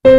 आज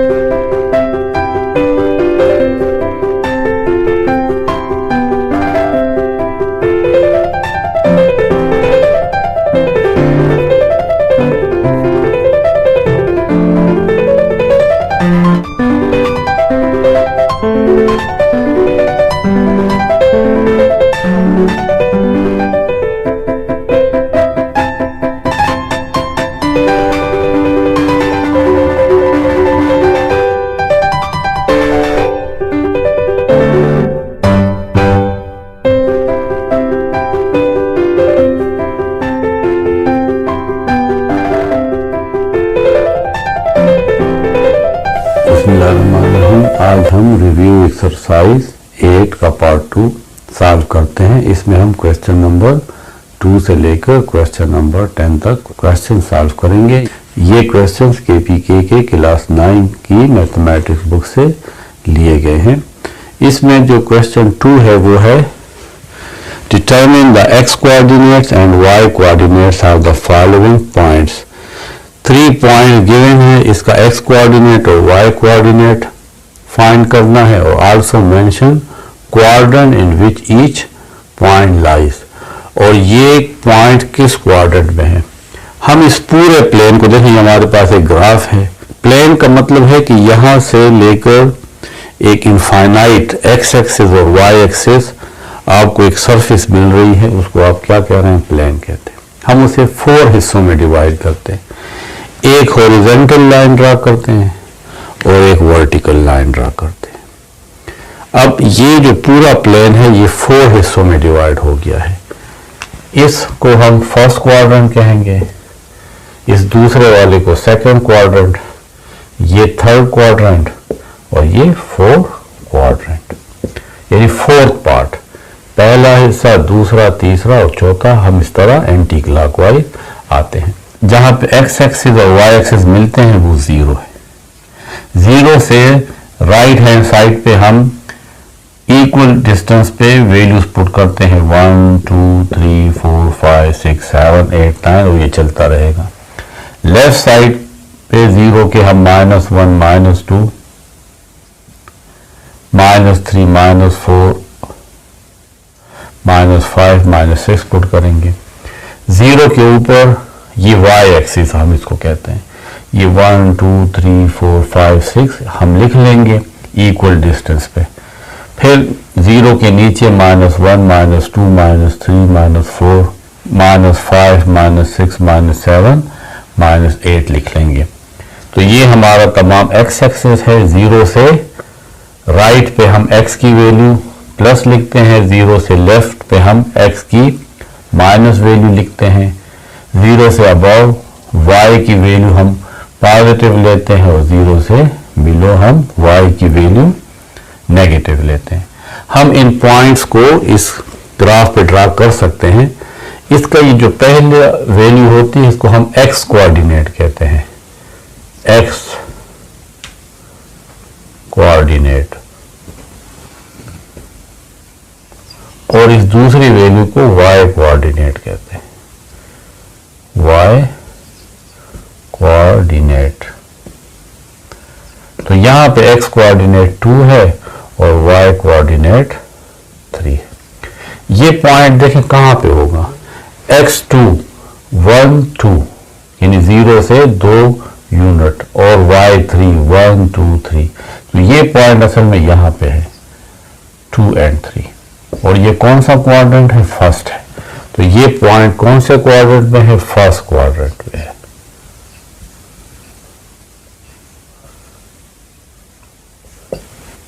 हम review exercise 8 का पार्ट 2 सॉल्व करते हैं। इसमें हम क्वेश्चन नंबर 2 से लेकर क्वेश्चन नंबर 10 तक क्वेश्चन सॉल्व करेंगे। ये क्वेश्चंस केपीके के क्लास 9 की मैथमेटिक्स बुक से लिए गए हैं। इसमें जो क्वेश्चन 2 है वो है determine the x coordinates and y coordinates of the following points. 3 point given है, इसका x कोऑर्डिनेट और y कोऑर्डिनेट फाइंड करना है और also mention quadrant in which each point lies. और ये पॉइंट किस क्वाड्रेंट में है। हम इस पूरे प्लेन को देखेंगे, हमारे पास एक ग्राफ है। प्लेन का मतलब है कि यहां से लेकर एक इनफाइनाइट x एक्सिस और y एक्सिस आपको एक सरफेस मिल रही है, उसको आप क्या कह रहे हैं, प्लेन कहते हैं। हम उसे 4 हिस्सों में डिवाइड करते हैं। एक हॉरिजॉन्टल लाइन ड्रा करते हैं और एक वर्टिकल लाइन ड्रा करते हैं। अब ये जो पूरा प्लेन है ये 4 हिस्सों में डिवाइड हो गया है। इसको हम फर्स्ट क्वाड्रेंट कहेंगे, इस दूसरे वाले को सेकंड क्वाड्रेंट, ये थर्ड क्वाड्रेंट और ये फोर्थ क्वाड्रेंट, यानी फोर्थ पार्ट। पहला हिस्सा, दूसरा, तीसरा और चौथा हम इस तरह एंटी क्लॉकवाइज आते हैं। जहां पे x एक्सिस और y एक्सिस मिलते हैं वो 0 है। 0 से राइट हैंड साइड पे हम इक्वल डिस्टेंस पे वैल्यूज पुट करते हैं 1 2 3 4 5 6 7 8 9 और ये चलता रहेगा। लेफ्ट साइड पे 0 के हम -1 -2 -3 -4 -5 -6 पुट करेंगे। 0 के ऊपर ये y एक्सिस हम इसको कहते हैं, ये 1 2 3 4 5 6 हम लिख लेंगे इक्वल डिस्टेंस पे। फिर 0 के नीचे -1 -2 -3 -4 -5 -6 -7 -8 लिख लेंगे। तो ये हमारा तमाम x एक्सिस है। 0 से राइट पे हम x की वैल्यू प्लस लिखते हैं, 0 से लेफ्ट पे हम x की माइनस वैल्यू लिखते हैं। 0 से अबव y की वैल्यू हम पॉजिटिव लेते हैं और 0 से बिलो हम y की वैल्यू नेगेटिव लेते हैं। हम इन पॉइंट्स को इस ग्राफ पे ड्रा कर सकते हैं। इसका ये जो पहले वैल्यू होती है इसको हम x कोऑर्डिनेट कहते हैं, x कोऑर्डिनेट, और इस दूसरी वैल्यू को y कोऑर्डिनेट कहते हैं, y कोऑर्डिनेट। तो यहां पे x कोऑर्डिनेट 2 है और y कोऑर्डिनेट 3 है। ये पॉइंट देखें कहां पे होगा, x2 1 2 यानी 0 से 2 यूनिट और y3 1 2 3। तो ये पॉइंट असल में यहां पे है 2 और 3, और ये कौन सा क्वाड्रेंट है, फर्स्ट है। तो ये पॉइंट कौन से क्वाड्रेंट में है, फर्स्ट क्वाड्रेंट में है।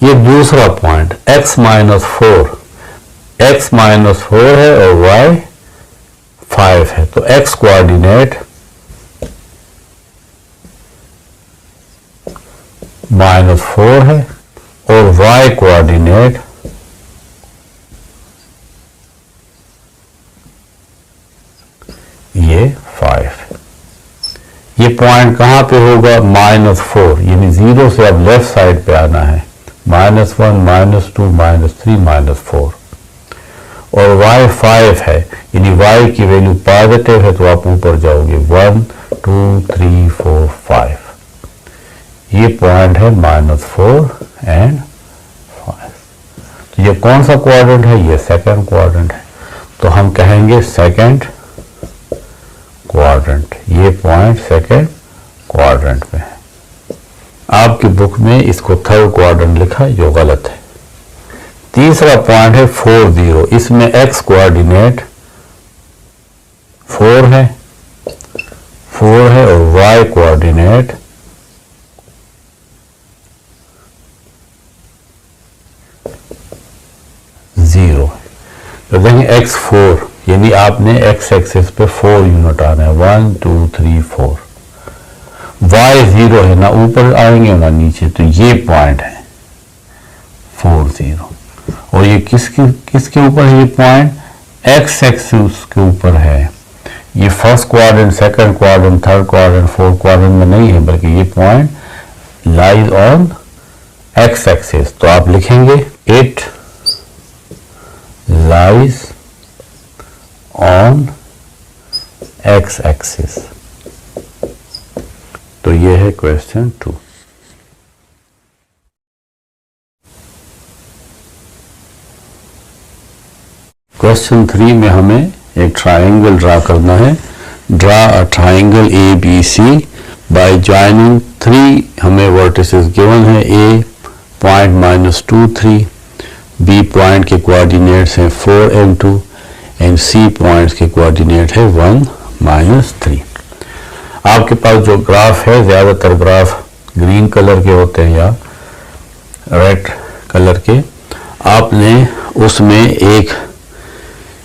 ये दूसरा पॉइंट x -4 है और y 5 है। तो x कोऑर्डिनेट -4 है और y कोऑर्डिनेट ये 5 है। ये पॉइंट कहां पे होगा, -4 यानी 0 से अब लेफ्ट साइड पे आना है, -1 -2 -3 -4, और y 5 है यानी y की वैल्यू पॉजिटिव है तो आप ऊपर जाओगे 1 2 3 4 5, ये पॉइंट है -4 एंड 5। तो ये कौन सा क्वाड्रेंट है? ये सेकंड क्वाड्रेंट है, तो हम कहेंगे सेकंड क्वाड्रेंट। ये पॉइंट सेकंड क्वाड्रेंट में है। आपकी बुक में इसको थर्ड क्वाड्रेंट लिखा है, जो गलत है। तीसरा पॉइंट है 4 0। इसमें x कोऑर्डिनेट 4 है और y कोऑर्डिनेट 0 है। तो देखें x4, यानी आपने x एक्सिस पे 4 यूनिट आना है, 1 2 3 4। y 0 है, ना ऊपर आएंगे ना नीचे, तो ये पॉइंट है 4 0। और ये किसके ऊपर है? ये पॉइंट x एक्सिस के ऊपर है। ये first quadrant, second quadrant, third quadrant, fourth quadrant में नहीं है, बल्कि ये point lies on x axis. तो आप लिखेंगे it lies on x axis. तो ये है क्वेश्चन 2। क्वेश्चन 3 में हमें एक ट्राइंगल ड्रा करना है। Draw a triangle ABC bye joining 3 हमें वर्टिसेस गिवन है। A पॉइंट -2 3, B पॉइंट के कोऑर्डिनेट्स हैं 4 and 2 एंड C पॉइंट्स के कोऑर्डिनेट है 1 -3। आपके पास जो ग्राफ है, ज़्यादातर ग्राफ ग्रीन कलर के होते हैं या रेड कलर के। आपने उसमें एक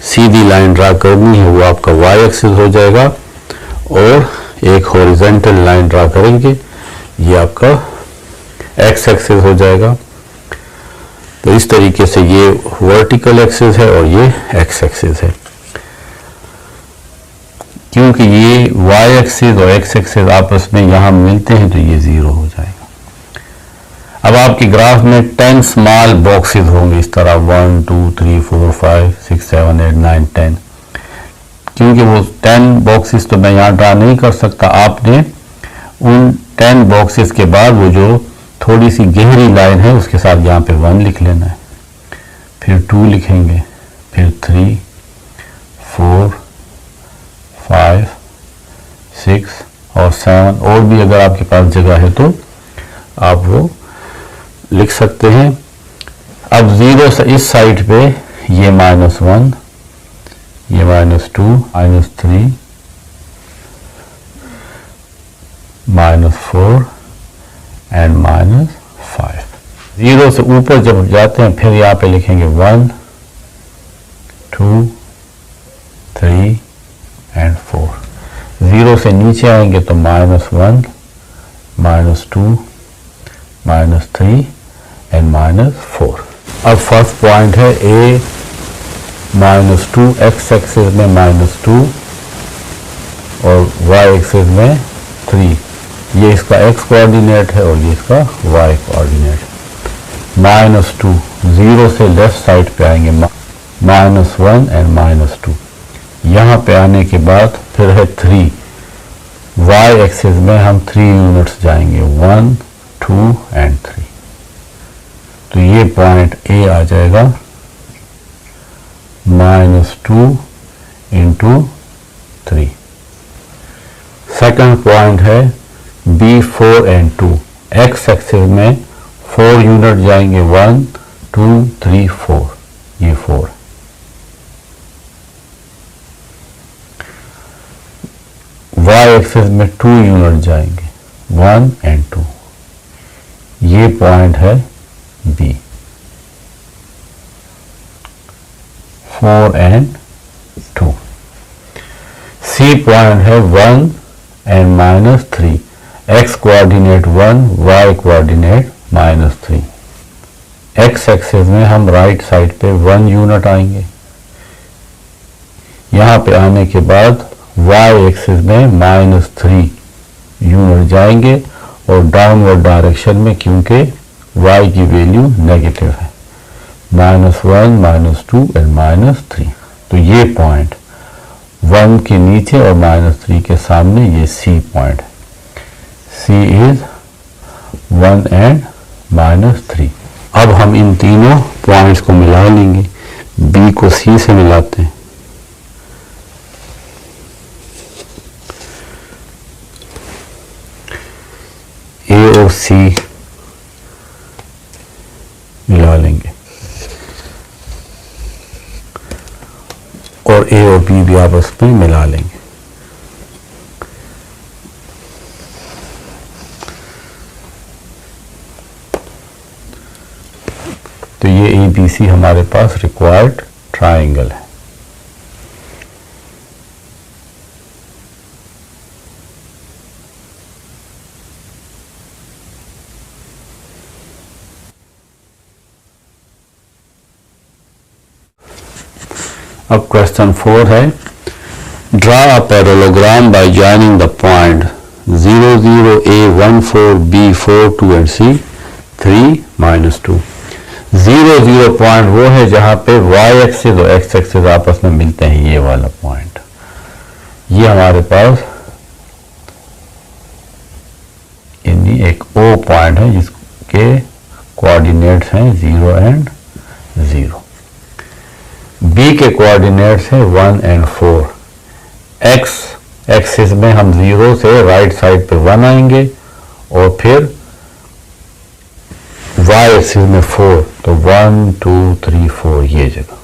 सीधी लाइन ड्रा करनी है, वो आपका y एक्सिस हो जाएगा, और एक हॉरिजॉन्टल लाइन ड्रा करेंगे, ये आपका x एक्सिस हो जाएगा। तो इस तरीके से ये वर्टिकल एक्सिस है और ये x एक्सिस है। क्योंकि ये y एक्सिस और x एक्सिस आपस में यहां मिलते हैं, तो ये 0 हो जाएगा। अब आपके ग्राफ में 10 स्मॉल बॉक्सेस होंगे इस तरह, 1 2 3 4 5 6 7 8 9 10। क्योंकि वो 10 बॉक्सेस तो मैं यहाँ ड्रा नहीं कर सकता, आपने उन 10 बॉक्सेस के बाद वो जो थोड़ी सी गहरी लाइन है उसके साथ यहाँ पे 1 लिख लेना है, फिर 2 लिखेंगे, फिर 3 4 5 6 और 7, और भी अगर आपके पास जगह है तो आप वो लिख सकते हैं। अब 0 से इस साइड पे ये -1, ये -2, -3, -4 एंड -5। 0 से ऊपर जब जाते हैं फिर यहाँ पे लिखेंगे 1 2 3 एंड 4। 0 से नीचे आएंगे तो -1 -2 -3 एंड -4। अब फर्स्ट पॉइंट है A -2, x एक्सिस में -2 और y एक्सिस में 3। ये इसका x कोऑर्डिनेट है और ये इसका y कोऑर्डिनेट। -2, 0 से लेफ्ट साइड पे आएंगे, -1 एंड -2। यहाँ पे आने के बाद फिर है 3, y एक्सिस में हम 3 यूनिट्स जाएंगे, 1 2 एंड 3। तो ये पॉइंट A आ जाएगा -2 इंटू 3। सेकंड पॉइंट है B 4 एंड 2, x एक्सिस में 4 यूनिट जाएंगे, 1 2 3 4, ये 4। y एक्सिस में 2 यूनिट जाएंगे, 1 एंड 2, ये पॉइंट है B। 4 एंड 2। C पॉइंट है 1 and -3, x coordinate 1, y coordinate -3। x axis में हम राइट साइड पे 1 यूनिट आएंगे, यहाँ पे आने के बाद y एक्सिस में -3 यूनिट जाएंगे और डाउनवर्ड डायरेक्शन में, क्योंकि y की वैल्यू नेगेटिव है, -1 -2 एंड -3। तो ये पॉइंट 1 के नीचे और -3 के सामने ये C पॉइंट है। C is 1 and -3। अब हम इन तीनों पॉइंट्स को मिला लेंगे। बी को सी से मिलाते हैं, ए और सी मिला लेंगे और ए और बी भी आपस में मिला लेंगे। तो ये ABC हमारे पास रिक्वायर्ड ट्राइंगल है। अब क्वेश्चन 4 है, draw a parallelogram bye joining the point 0 0 A 1 4 B 4 2 and C 3 -2। 0 0 point वो है जहां पे y एक्सिस और x एक्सिस आपस में मिलते हैं, ये वाला पॉइंट। ये हमारे पास यानी एक O पॉइंट है जिसके कोऑर्डिनेट्स हैं 0 एंड 0। B के कोऑर्डिनेट्स हैं 1 एंड 4। x एक्सिस में हम 0 से राइट साइड पे 1 आएंगे और फिर y एक्सिस में 4, तो 1 2 3 4 ये जगह।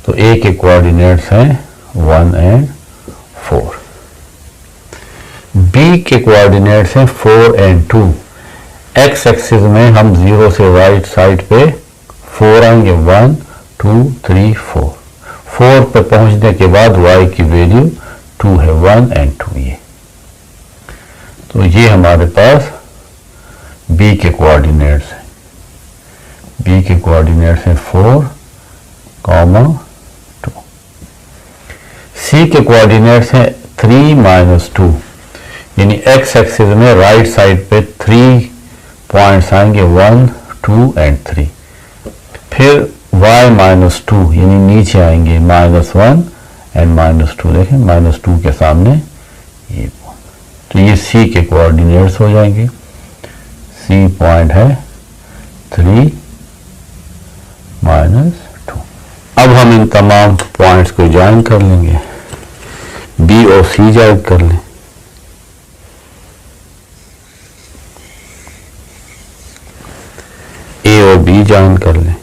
तो A के कोऑर्डिनेट्स हैं 1 एंड 4। B के कोऑर्डिनेट्स हैं 4 एंड 2। x एक्सिस में हम 0 से राइट साइड पे 4 आएंगे, 1 2 3 4। 4 पे पहुंचने के बाद y की वैल्यू 2 है, 1 एंड 2 ये। तो ये हमारे पास B के कोऑर्डिनेट्स हैं। B के कोऑर्डिनेट्स हैं 4, 2। C के कोऑर्डिनेट्स हैं 3 -2, यानी x एक्सिस में राइट साइड पे 3 पॉइंट्स आएंगे, 1 2 एंड 3। फिर y -2 यानी नीचे आएंगे, -1 एंड -2। देखें -2 के सामने ये पॉइंट। तो ये C के कोऑर्डिनेट्स हो जाएंगे। C पॉइंट है 3 -2। अब हम इन तमाम पॉइंट्स को ज्वाइन कर लेंगे। B और C ज्वाइन कर लें, A और B ज्वाइन कर लें,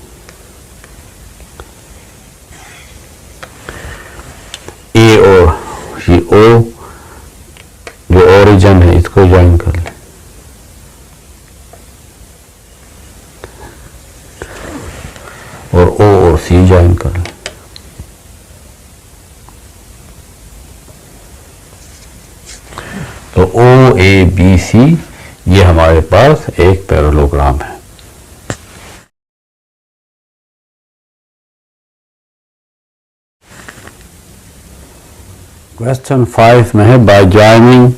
A और ये O जो ओरिजिन है इसको ज्वाइन कर लें, और O और C ज्वाइन कर लें। तो OABC ये हमारे पास एक पैरेललोग्राम है। क्वेश्चन 5 में है, bye joining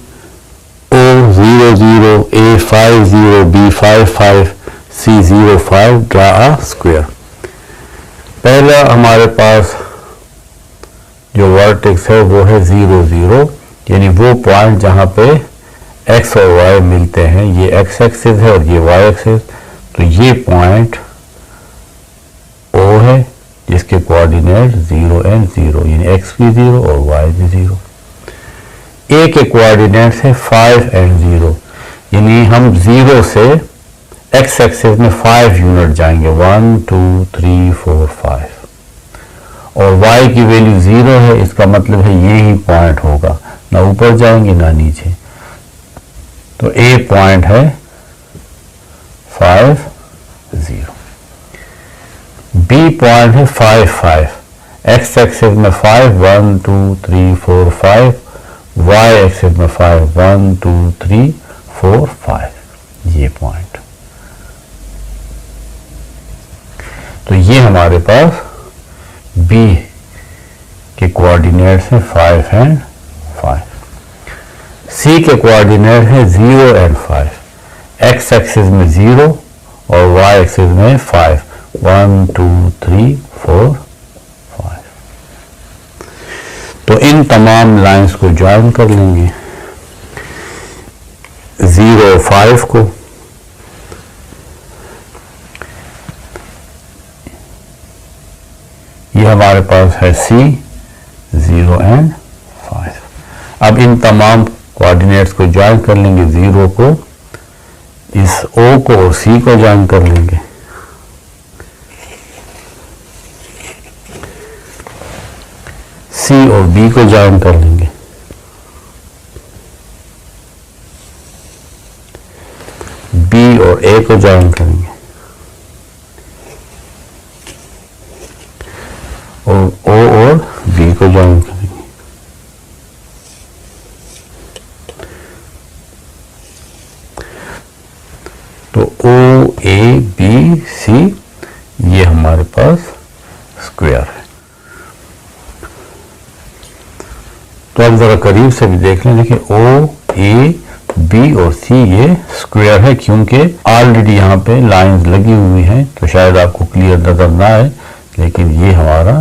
O 0 0 A 5 0 B 5 5 C 0 5 draw a square. पहला हमारे पास जो वर्टेक्स है वो है 0 0, यानी वो पॉइंट जहां पे x और y मिलते हैं। ये x एक्सिस है और ये y एक्सिस। तो ये पॉइंट O है जिसके कोऑर्डिनेट 0 एंड 0, यानी x भी 0 और y भी 0। A के कोऑर्डिनेट्स है 5 एंड 0, यानी हम 0 से x एक्सिस में 5 यूनिट जाएंगे, 1 2 3 4 5। और y की वैल्यू 0 है, इसका मतलब है ये ही पॉइंट होगा, ना ऊपर जाएंगे ना नीचे। तो A पॉइंट है 5 0। B पॉइंट है 5 5, x एक्सिस में 5 1 2 3 4 5, y एक्सिस में 5 1 2 3 4 5, ये पॉइंट। तो ये हमारे पास B के कोऑर्डिनेट्स हैं 5 एंड 5। C के कोऑर्डिनेट है 0 एंड 5, x एक्सिस में 0 और y एक्सिस में 5 1 2 3 4 5। तो इन तमाम लाइंस को ज्वाइन कर लेंगे। 0 5 को हमारे पास है C 0 एंड 5। अब इन तमाम कोऑर्डिनेट्स को ज्वाइन कर लेंगे, 0 को, इस O को और C को ज्वाइन कर लेंगे। C और B को ज्वाइन कर लेंगे। B और A को ज्वाइन करेंगे और O और B को ज्वाइन करेंगे। तो O A B C ये हमारे पास स्क्वायर है। तो अब जरा करीब से भी देख लें। देखिए O A B और C ये स्क्वायर है, क्योंकि ऑलरेडी यहाँ पे लाइंस लगी हुई हैं, तो शायद आपको क्लियर नजर ना आए, लेकिन ये हमारा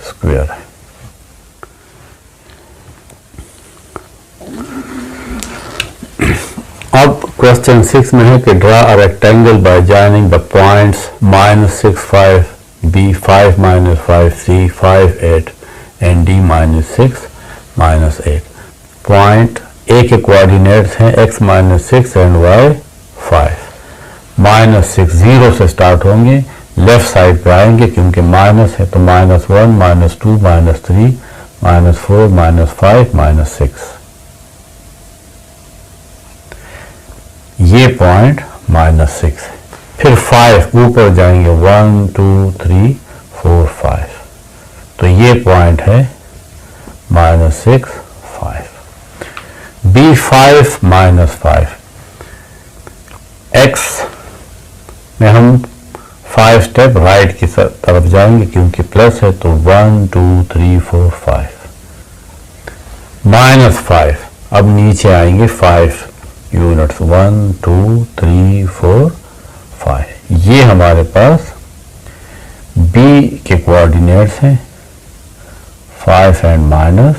स्क्वायर है। अब क्वेश्चन 6 में है कि draw a rectangle bye joining the points -6 5 B 5 -5 C 5 8 and D -6 8। Point A के कोऑर्डिनेट्स हैं x -6 एंड y 5। -6 0 से स्टार्ट होंगे, लेफ्ट साइड पे आएंगे क्योंकि माइनस है, तो -1 -2 -3 -4 -5 -6। ये पॉइंट -6 है। फिर 5 ऊपर जाएंगे, 1 2 3 4 5, तो ये पॉइंट है -6 5। B5 -5, x में हम 5 स्टेप राइट की तरफ जाएंगे क्योंकि प्लस है, तो 1 2 3 4 5 -5। अब नीचे आएंगे 5 यूनिट्स, 1 2 3 4 5। ये हमारे पास B के कोऑर्डिनेट्स हैं 5 एंड -5।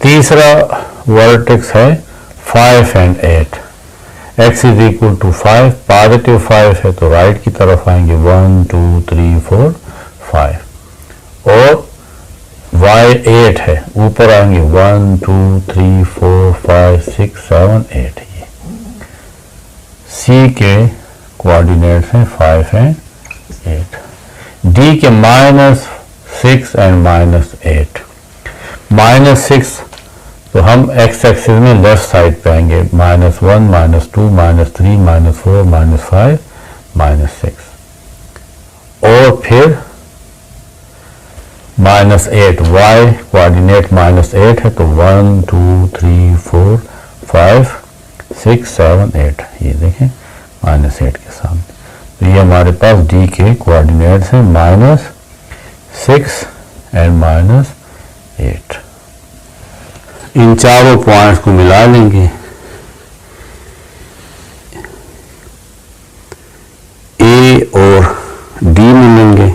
तीसरा वर्टेक्स है 5 and 8। x is equal to 5, positive 5 है तो राइट की तरफ आएंगे, 1 2 3 4 5, और y 8 है, ऊपर आएंगे 1 2 3 4 5 6 7 8। ये C के कोऑर्डिनेट्स हैं 5 एंड 8। D के -6 एंड -8। -6 तो हम x एक्सिस में लेफ्ट साइड पे आएंगे, -1 -2 -3 -4 -5 -6, और फिर -8 y कोऑर्डिनेट -8 है, तो 1 2 3 4 5 6 7 8। ये देखें -8 के सामने, तो ये हमारे पास D के कोऑर्डिनेट्स हैं -6 एंड -8। इन चारों पॉइंट्स को मिला लेंगे, A और D मिलेंगे,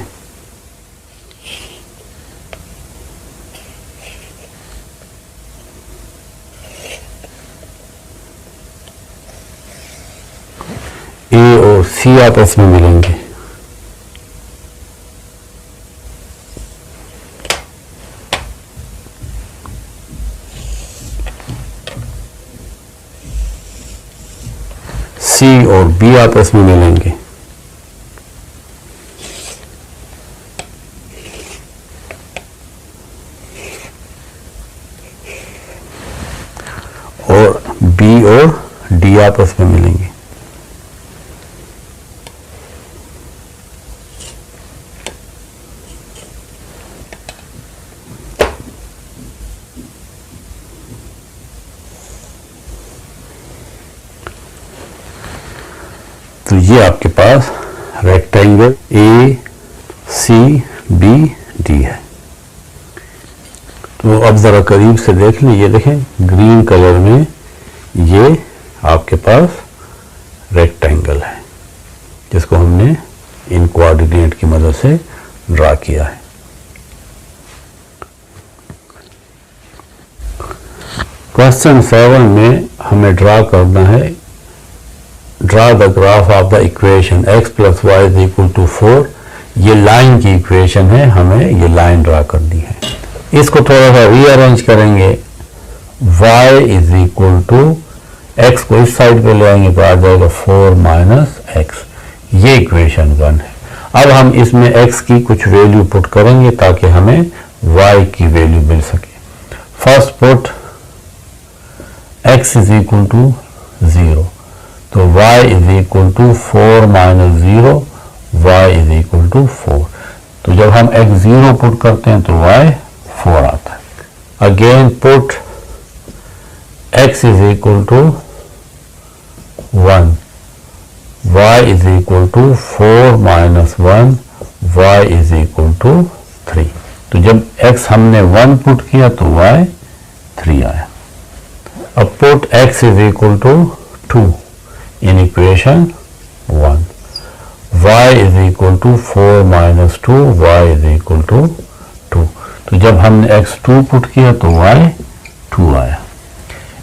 A और C आपस में मिलेंगे, C और B आपस में मिलेंगे, और B और D आपस में मिलेंगे। तो ये आपके पास rectangle A C B D है। तो अब जरा करीब से देख लें, ये देखें ग्रीन कलर में ये आपके पास रेक्टेंगल है जिसको हमने इन कोऑर्डिनेट की मदद से ड्रा किया है। क्वेश्चन 7 में हमें ड्रा करना है draw the graph of the equation x plus y is equal to 4। ये लाइन की इक्वेशन है, हमें ये लाइन ड्रा करनी है। इसको थोड़ा सा रीअरेंज करेंगे। y is equal to x को इस साइड पे ले आएंगे तो आ जाएगा 4 माइनस एक्स। ये इक्वेशन 1 है। अब हम इसमें x की कुछ वैल्यू पुट करेंगे ताकि हमें y की वैल्यू मिल सके। First put x is equal to 0, तो y is equal to 4 minus 0, y is equal to 4। तो जब हम x 0 पुट करते हैं तो y 4 आता है। Again put x is equal to 1, y is equal to 4 minus 1, y is equal to 3। तो जब x हमने 1 पुट किया तो y 3 आया। अब put x is equal to 2 in equation 1, y is equal to 4 minus 2, y is equal to 2। तो जब हमने x 2 पुट किया तो y 2 आया।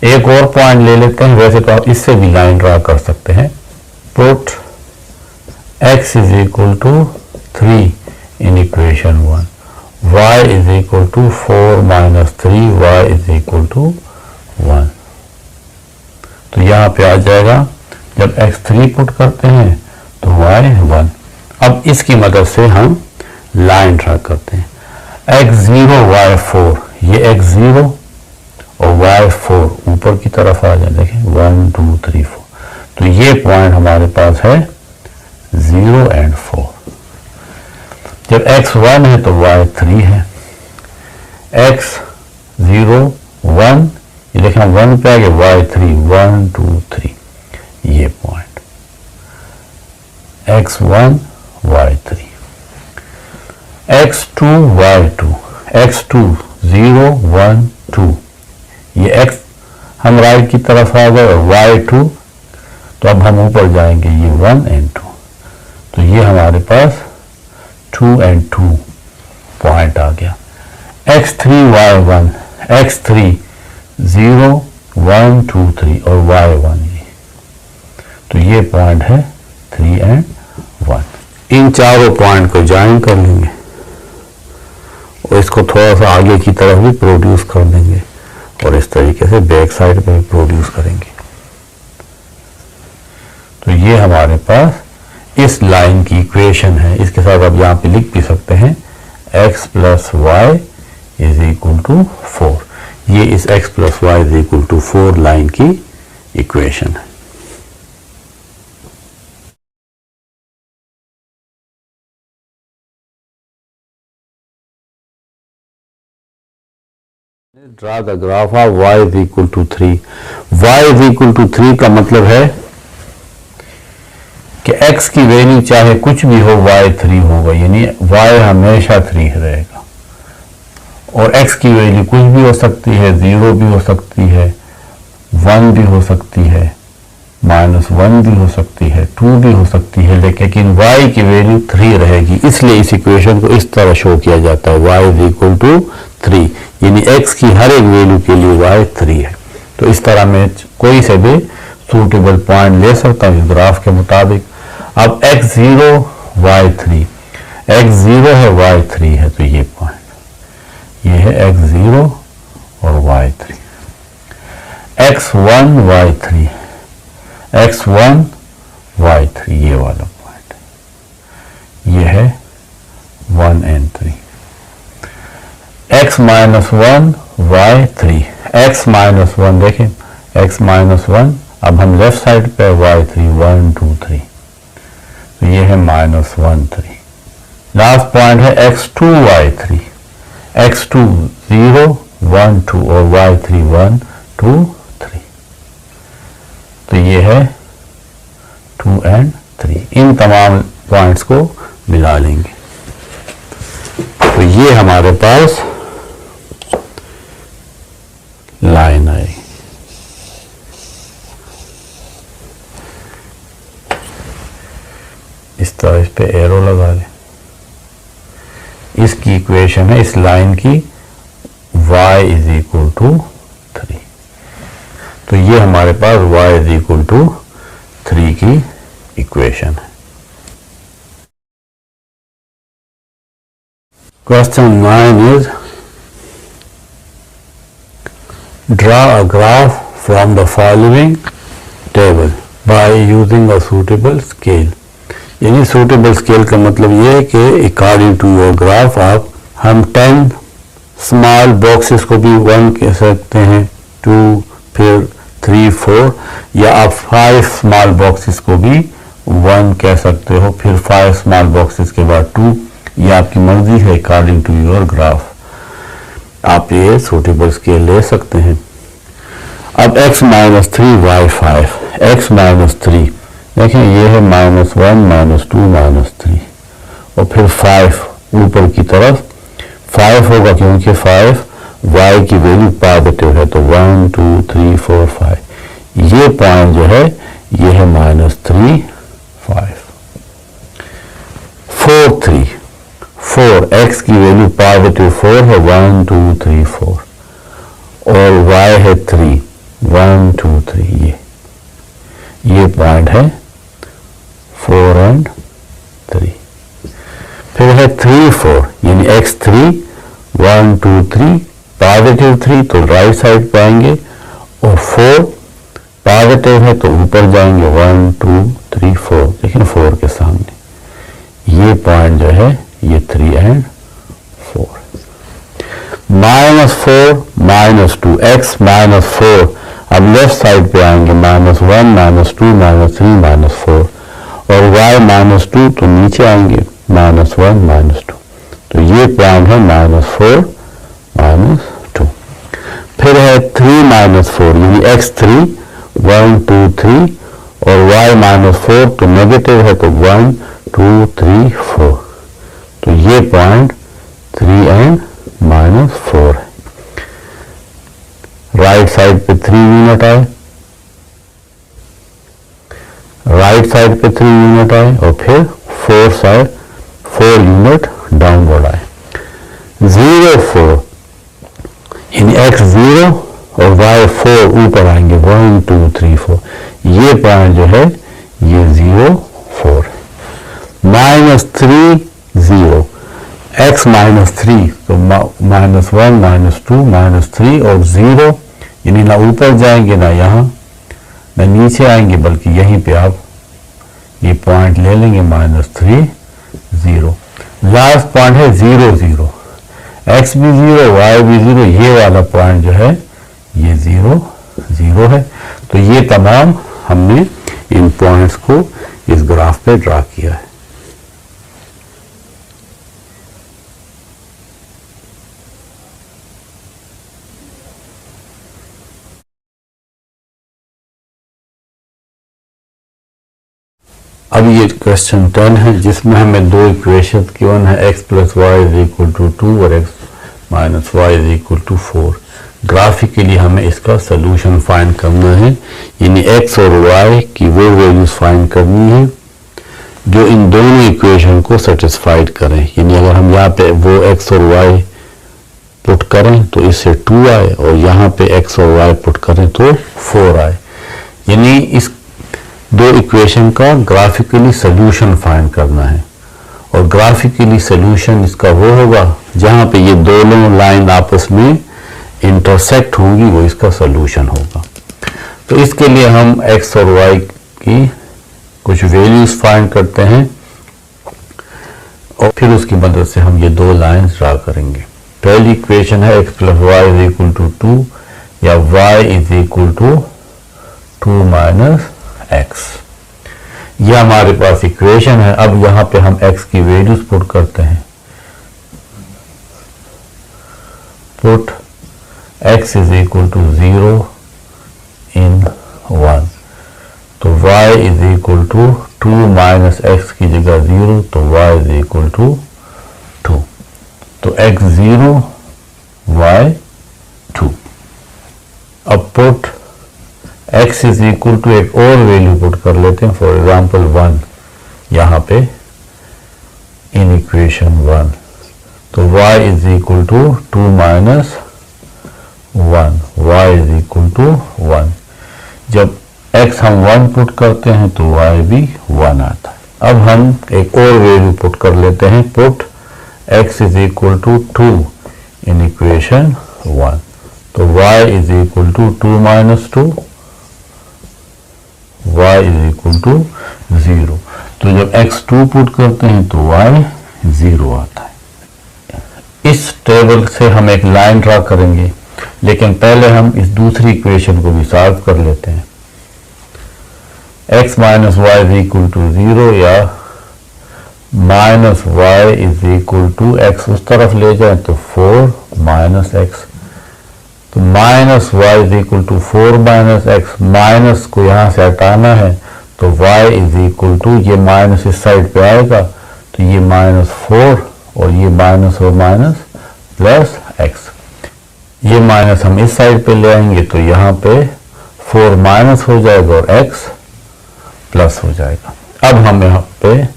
एक और पॉइंट ले लेते हैं, वैसे तो आप इससे भी लाइन ड्रा कर सकते हैं। Put x is equal to 3 in equation 1, y is equal to 4 minus 3, y is equal to 1। तो यहाँ पे आ जाएगा जब x 3 पुट करते हैं तो y 1। अब इसकी मदद से हम लाइन ड्रा करते हैं। x 0 y 4, ये x 0 और y 4 ऊपर की तरफ आ जाए। देखें 1 2 3 4, तो ये पॉइंट हमारे पास है 0 एंड 4। जब x 1 है तो y 3 है। x 0 1, ये देखें 1 पे आ गया, y 3 1 2 3, ये point x 1 y 3। x 2 y 2, x 2 0 1 2, ये x हम राइट की तरफ आ गए और y 2, तो अब हम ऊपर जाएंगे, ये 1 एंड 2, तो ये हमारे पास 2 एंड 2 पॉइंट आ गया। x 3 y 1, x 3 0 1 2 3 और y 1, ये तो ये पॉइंट है 3 एंड 1। इन चारों पॉइंट को ज्वाइन कर लेंगे और इसको थोड़ा सा आगे की तरफ भी प्रोड्यूस कर देंगे और इस तरीके से बैक साइड पे भी प्रोड्यूस करेंगे। तो ये हमारे पास इस लाइन की इक्वेशन है। इसके साथ आप यहाँ पे लिख भी सकते हैं x plus y is equal to 4। ये इस x plus y is equal to 4 line की इक्वेशन है। Draw the graph of y is equal to 3। y is equal to 3 का मतलब है कि x की वैल्यू चाहे कुछ भी हो y 3 होगा, यानी y हमेशा 3 रहेगा। और x की वैल्यू कुछ भी हो सकती है, 0 भी हो सकती है, 1 भी हो सकती है, -1 भी हो सकती है, 2 भी हो सकती है, लेकिन y की वैल्यू 3 रहेगी। इसलिए इस इक्वेशन को इस तरह शो किया जाता है, y इज इक्वल टू 3, यानी x की हर एक वैल्यू के लिए y 3 है। तो इस तरह मैं कोई से भी सूटेबल पॉइंट ले सकता हूँ इस ग्राफ के मुताबिक। अब x 0 y 3, x 0 है y 3 है, तो ये पॉइंट ये है x 0 और y 3, x 1 y 3, x 1 y 3, ये वाला पॉइंट ये है 1 and 3, x minus 1 y 3, x minus 1 देखें x माइनस 1, अब हम लेफ्ट साइड पे y 3 1 2 3, तो ये है -1 3। लास्ट पॉइंट है x 2 y 3, x 2 0 1 2 और y 3 1 2 3, तो ये है 2 एंड 3। इन तमाम पॉइंट्स को मिला लेंगे तो ये हमारे पास लाइन आएगी। इस तरह इस पे एरो लगा लें। इसकी इक्वेशन है इस लाइन की y इज इक्वल टू 3, तो ये हमारे पास y इज इक्वल टू 3 की इक्वेशन है। Question 9 is draw a graph from the following table by using a suitable scale. यानी सूटेबल स्केल का मतलब ये है कि अकॉर्डिंग टू योर ग्राफ हम 10 स्मॉल बॉक्सेस को भी 1 कह सकते हैं, 2, फिर 3, 4, या आप 5 स्मॉल बॉक्सेस को भी 1 कह सकते हो, फिर 5 स्मॉल बॉक्सेस के बाद 2, ये आपकी मर्जी है अकॉर्डिंग टू योर ग्राफ। आप ये सूटेबल स्केल ले सकते हैं। अब x minus 3 y 5, x minus 3 देखें ये है -1 -2 -3 और फिर 5 ऊपर की तरफ 5 होगा क्योंकि 5 y की वैल्यू पॉजिटिव है, तो 1 2 3 4 5। ये पॉइंट जो है ये है -3 5 4 3 4, x की वैल्यू पॉजिटिव 4 है, 1 2 3 4 और y है 3 1 2 3। ये पॉइंट है 4 और 3। फिर है 3 4 यानी x3 1 2 3 पॉजिटिव 3 तो राइट साइड पे आएंगे और 4 पॉजिटिव है तो ऊपर जाएंगे 1 2 3 4, लेकिन 4 के सामने ये पॉइंट जो है ये 3 और 4। -4 -2 x -4 अब लेफ्ट साइड पे आएंगे -1 -2 -3 -4 और y -2 तो नीचे आएंगे -1 -2, तो ये पॉइंट है -4 -2। फिर है 3 -4 यानी x3 1 2 3 और y -4 तो नेगेटिव है तो 1 2 3 4, तो ये पॉइंट 3 और -4 है। राइट साइड पे 3 यूनिट आए, राइट साइड पे 3 यूनिट आए और फिर 4 यूनिट डाउनवर्ड आए। 0 4 यानी x 0 और y 4 ऊपर आएंगे 1 2 3 4, ये पॉइंट जो है ये 0 4 है। -3 0 x -3 तो -1 -2 -3 और 0 यानी ना ऊपर जाएंगे ना यहाँ ना नीचे आएंगे, बल्कि यहीं पे आप ये पॉइंट ले लेंगे -3 0। लास्ट पॉइंट है 0 0, x भी 0 y भी 0, ये वाला पॉइंट जो है ये 0 0 है। तो ये तमाम हमने इन पॉइंट्स को इस ग्राफ पे ड्रा किया है। अब ये क्वेश्चन 10 है जिसमें हमें दो इक्वेशन गिवन है, x + y = 2 और x - y = 4। ग्राफिकली हमें इसका सोल्यूशन फाइंड करना है, यानी x और y की वो वैल्यूज फाइंड करनी है जो इन दोनों इक्वेशन को सेटिस्फाइड करें। यानी अगर हम यहाँ पे वो x और y पुट करें तो इससे 2 आए और यहाँ पे x और y पुट करें तो 4 आए। यानी इस दो इक्वेशन का ग्राफिकली सोल्यूशन फाइंड करना है और ग्राफिकली सोल्यूशन इसका वो होगा जहाँ पे ये दोनों लाइन आपस में इंटरसेक्ट होंगी, वो इसका सोल्यूशन होगा। तो इसके लिए हम x और y की कुछ वैल्यूज फाइंड करते हैं और फिर उसकी मदद से हम ये दो लाइंस ड्रा करेंगे। पहली इक्वेशन है x + y = 2 या y = 2 - x। यह हमारे पास इक्वेशन है। अब यहाँ पे हम x की वैल्यूज पुट करते हैं। पुट x = 0 in 1, तो y = 2 - x की जगह 0, तो y = 2, तो x 0 y 2। अब पुट x = एक और वैल्यू पुट कर लेते हैं, फॉर एग्जाम्पल 1 यहाँ पे इन इक्वेशन 1, तो y = 2 - 1, y = 1। जब x हम 1 पुट करते हैं तो y भी 1 आता है। अब हम एक और वैल्यू पुट कर लेते हैं, put x is equal to 2 in equation 1, तो y is equal to 2 minus 2, y is equal to 0। तो जब x 2 पुट करते हैं तो y 0 आता है। इस टेबल से हम एक लाइन ड्रा करेंगे, लेकिन पहले हम इस दूसरी इक्वेशन को भी सॉल्व कर लेते हैं। x minus y is equal to 0 या minus y is equal to x उस तरफ ले जाए तो 4 माइनस एक्स, तो minus y is equal to 4 minus x, minus को यहाँ से हटाना है तो y इज इक्वल टू, ये माइनस इस साइड पे आएगा तो ये -4 और ये माइनस और माइनस प्लस एक्स, ये माइनस हम इस साइड पे ले आएंगे तो यहाँ पे 4 माइनस हो जाएगा और x प्लस हो जाएगा। अब हम यहाँ पे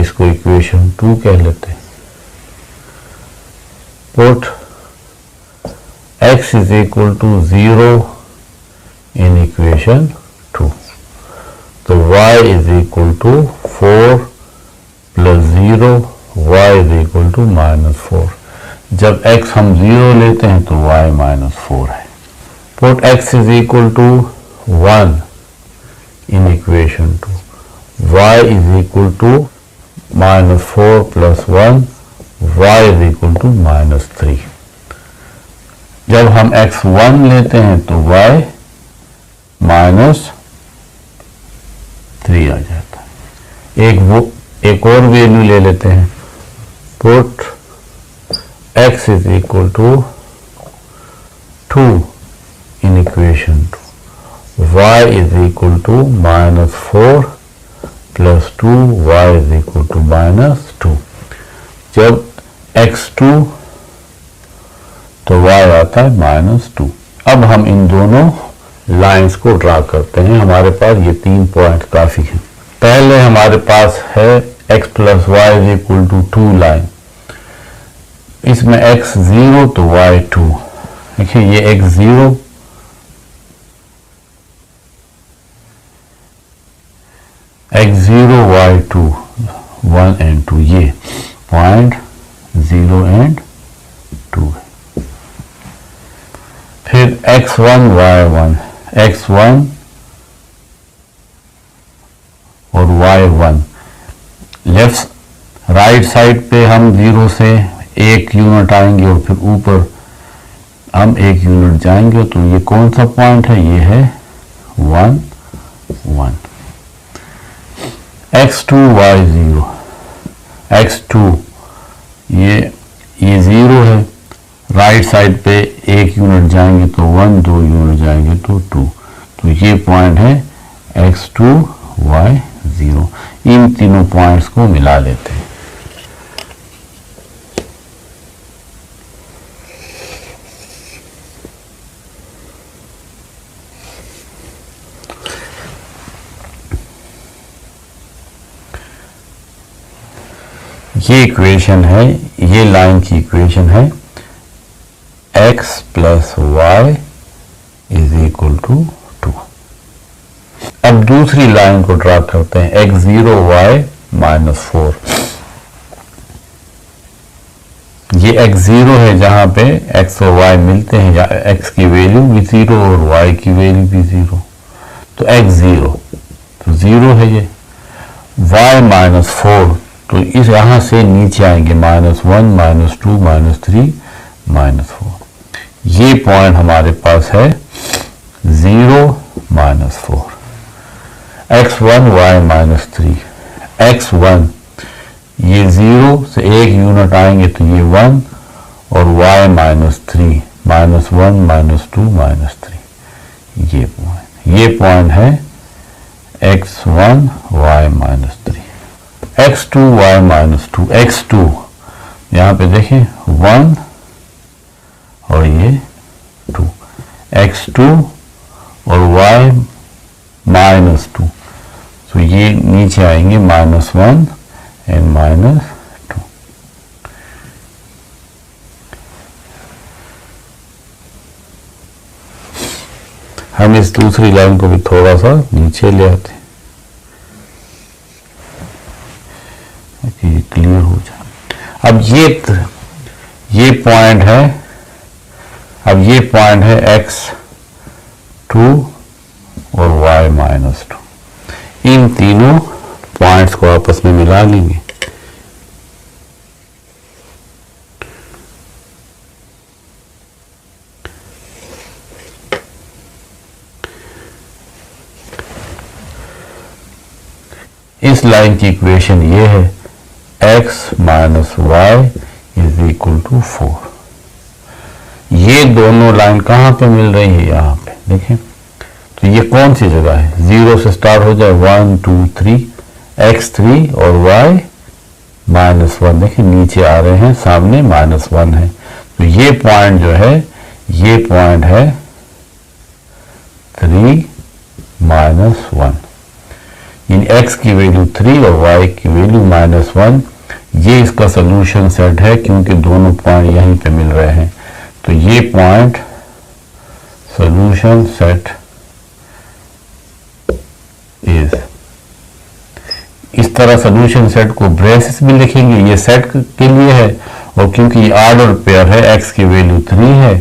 इसको इक्वेशन 2 कह लेते हैं। Put x is equal to 0 in equation 2, तो y is equal to 4 plus 0, y is equal to -4। जब x हम 0 लेते हैं तो y -4 है। Put x is equal to 1 in equation 2, y is equal to -4 plus 1, y is equal to -3। जब हम x 1 लेते हैं तो y -3 आ जाता है। एक और वैल्यू ले लेते हैं, put x is equal to 2 in equation 2, y is equal to -4 plus 2, y is equal to -2। जब x 2 तो y आता है -2। अब हम इन दोनों लाइंस को ड्रा करते हैं। हमारे पास ये 3 पॉइंट काफी हैं। पहले हमारे पास है x plus y is equal to 2 line, इसमें x 0 तो y 2। देखिए ये x 0, x 0 y 2, 1 and 2, ये पॉइंट 0 and 2 है। फिर x1 y1, x1 और y1, लेफ्ट राइट साइड पे हम 0 से 1 यूनिट आएंगे और फिर ऊपर हम 1 यूनिट जाएंगे, तो ये कौन सा पॉइंट है, ये है 1 1। x2 y0, x2 ये 0 है, राइट साइड पे 1 यूनिट जाएंगे तो 1, 2 यूनिट जाएंगे तो 2, तो ये पॉइंट है x2 y0। इन तीनों पॉइंट्स को मिला लेते हैं। ये इक्वेशन है, ये लाइन की इक्वेशन है x plus y is equal to 2। अब दूसरी लाइन को ड्रा करते हैं, x0 y -4। ये x0 है जहां पे x और y मिलते हैं, या x की वैल्यू भी 0 और y की वैल्यू भी 0, तो x0 तो 0 है ये। y -4, तो इस यहां से नीचे आएंगे -1 -2 -3 -4। ये पॉइंट हमारे पास है 0 -4। x1 y -3, x1 ये 0 से 1 यूनिट आएंगे तो ये 1 और y -3 -1 -2 -3, ये पॉइंट है x1 y -3। x2 y -2, x2 यहाँ पे देखें 1 और ये 2, x2 और y -2, तो ये नीचे आएंगे -1 एंड -2। हम हम इस दूसरी लाइन को भी थोड़ा सा नीचे ले आते हैं कि ये क्लियर हो जाए। अब ये पॉइंट है, अब ये पॉइंट है x2 और y-2। इन तीनों पॉइंट्स को आपस में मिला लेंगे। इस लाइन की इक्वेशन ये है x minus y is equal to 4। ये दोनों लाइन कहाँ पे मिल रही है? यहाँ पे देखें, तो ये कौन सी जगह है? 0 से स्टार्ट हो जाए 1 2 3, x3 और y -1। देखें नीचे आ रहे हैं, सामने -1 है, तो ये पॉइंट जो है, ये पॉइंट है 3 -1। इन x की वैल्यू 3 और y की वैल्यू -1। ये इसका सोल्यूशन सेट है क्योंकि दोनों पॉइंट यहीं पे मिल रहे हैं, तो ये पॉइंट सोल्यूशन सेट इज। इस तरह सोल्यूशन सेट को ब्रेसेस भी लिखेंगे, ये सेट के लिए है, और क्योंकि ये ऑर्डर पेयर है, x की वैल्यू 3 है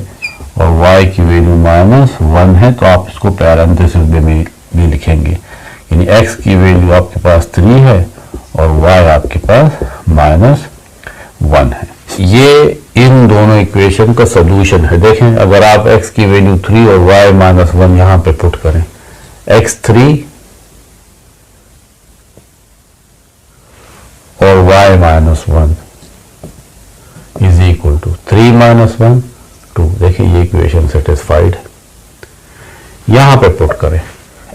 और y की वैल्यू -1 है, तो आप इसको पैरेंथेसिस में भी लिखेंगे। यानी x की वैल्यू आपके पास 3 है और y आपके पास -1 है। ये इन दोनों इक्वेशन का सोल्यूशन है। देखें, अगर आप x की वैल्यू 3 और y -1 यहां पे पुट करें, x3 और y -1 इज इक्वल टू 3 -1 2। देखिए ये इक्वेशन सेटिस्फाइड है। यहां पे पुट करें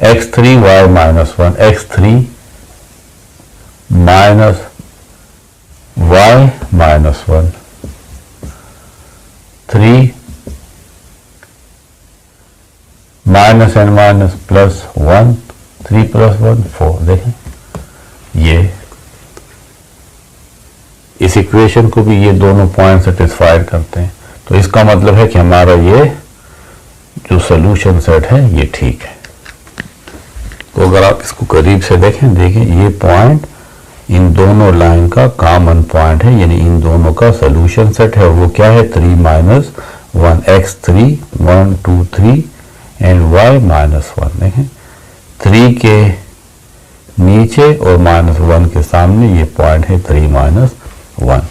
x3 y -1, x3 minus y -1 3 minus and minus plus 1, 3 + 1 4। देखें ये इस इक्वेशन को भी ये दोनों पॉइंट सेटिस्फाइड करते हैं, तो इसका मतलब है कि हमारा ये जो सोल्यूशन सेट है ये ठीक है। तो अगर आप इसको करीब से देखें, ये पॉइंट इन दोनों लाइन का कॉमन पॉइंट है, यानी इन दोनों का सोल्यूशन सेट है। वो क्या है? 3 - 1, x3 1 2 3 एंड y -1। देखें 3 के नीचे और -1 के सामने ये पॉइंट है 3 - 1।